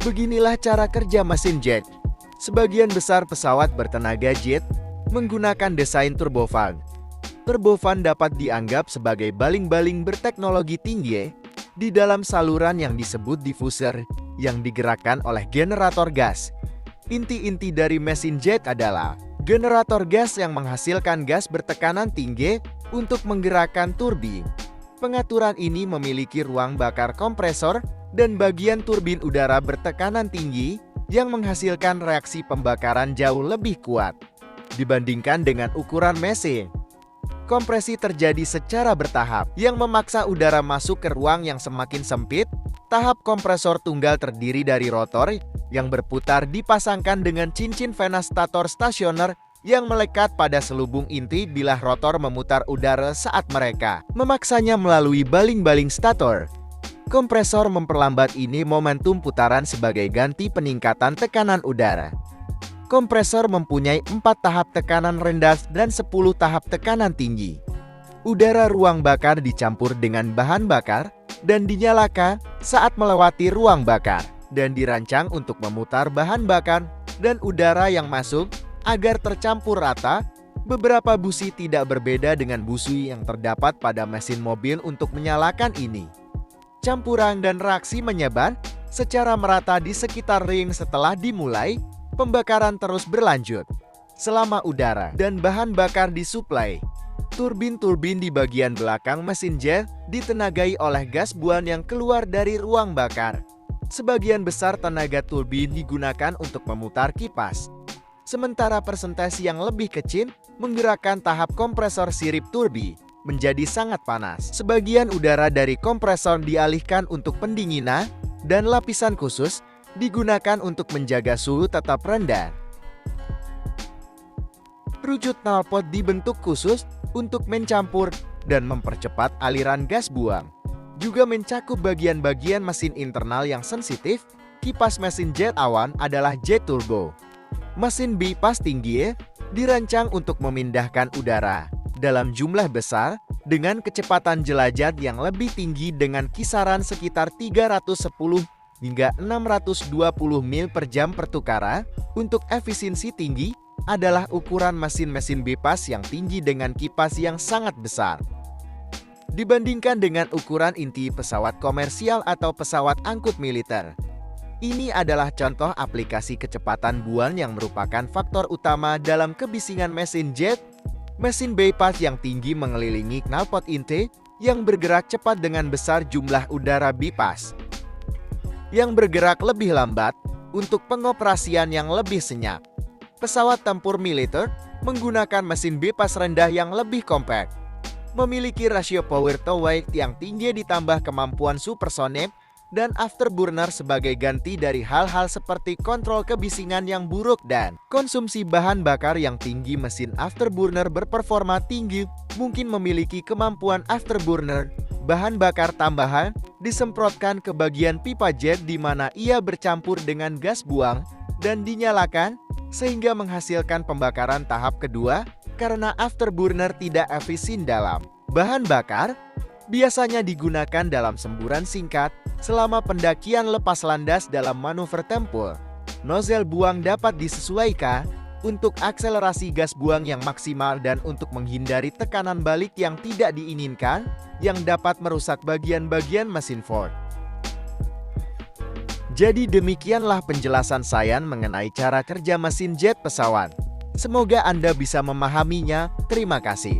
Beginilah cara kerja mesin jet. Sebagian besar pesawat bertenaga jet menggunakan desain turbofan. Turbofan dapat dianggap sebagai baling-baling berteknologi tinggi di dalam saluran yang disebut diffuser yang digerakkan oleh generator gas. Inti-inti dari mesin jet adalah generator gas yang menghasilkan gas bertekanan tinggi untuk menggerakkan turbin. Pengaturan ini memiliki ruang bakar kompresor dan bagian turbin udara bertekanan tinggi yang menghasilkan reaksi pembakaran jauh lebih kuat dibandingkan dengan ukuran mesin. Kompresi terjadi secara bertahap yang memaksa udara masuk ke ruang yang semakin sempit. Tahap kompresor tunggal terdiri dari rotor yang berputar dipasangkan dengan cincin ventilator stasioner yang melekat pada selubung inti bilah rotor memutar udara saat mereka memaksanya melalui baling-baling stator. Kompresor memperlambat ini momentum putaran sebagai ganti peningkatan tekanan udara. Kompresor mempunyai 4 tahap tekanan rendah dan 10 tahap tekanan tinggi. Udara ruang bakar dicampur dengan bahan bakar dan dinyalakan saat melewati ruang bakar dan dirancang untuk memutar bahan bakar dan udara yang masuk agar tercampur rata. Beberapa busi tidak berbeda dengan busi yang terdapat pada mesin mobil untuk menyalakan ini. Campuran dan reaksi menyebar secara merata di sekitar ring setelah dimulai. Pembakaran terus berlanjut selama udara dan bahan bakar disuplai. Turbin-turbin di bagian belakang mesin jet ditenagai oleh gas buan yang keluar dari ruang bakar. Sebagian besar tenaga turbin digunakan untuk memutar kipas, sementara persentase yang lebih kecil menggerakkan tahap kompresor sirip turbin menjadi sangat panas. Sebagian udara dari kompresor dialihkan untuk pendinginan dan lapisan khusus digunakan untuk menjaga suhu tetap rendah. Rucut knalpot dibentuk khusus untuk mencampur dan mempercepat aliran gas buang. Juga mencakup bagian-bagian mesin internal yang sensitif. Kipas mesin jet awan adalah jet turbo. Mesin bypass tinggi dirancang untuk memindahkan udara dalam jumlah besar dengan kecepatan jelajah yang lebih tinggi dengan kisaran sekitar 310 hingga 620 mil per jam pertukaran. Untuk efisiensi tinggi adalah ukuran mesin-mesin bypass yang tinggi dengan kipas yang sangat besar. Dibandingkan dengan ukuran inti pesawat komersial atau pesawat angkut militer. Ini adalah contoh aplikasi kecepatan buan yang merupakan faktor utama dalam kebisingan mesin jet. Mesin bypass yang tinggi mengelilingi knalpot inti yang bergerak cepat dengan besar jumlah udara bypass yang bergerak lebih lambat untuk pengoperasian yang lebih senyap. Pesawat tempur militer menggunakan mesin bypass rendah yang lebih kompak, memiliki rasio power to weight yang tinggi ditambah kemampuan supersonik dan afterburner sebagai ganti dari hal-hal seperti kontrol kebisingan yang buruk dan konsumsi bahan bakar yang tinggi. Mesin afterburner berperforma tinggi mungkin memiliki kemampuan afterburner bahan bakar tambahan disemprotkan ke bagian pipa jet di mana ia bercampur dengan gas buang dan dinyalakan sehingga menghasilkan pembakaran tahap kedua. Karena afterburner tidak efisien dalam bahan bakar, biasanya digunakan dalam semburan singkat selama pendakian lepas landas dalam manuver tempur. Nozzle buang dapat disesuaikan untuk akselerasi gas buang yang maksimal dan untuk menghindari tekanan balik yang tidak diinginkan yang dapat merusak bagian-bagian mesin Ford. Jadi demikianlah penjelasan saya mengenai cara kerja mesin jet pesawat. Semoga Anda bisa memahaminya. Terima kasih.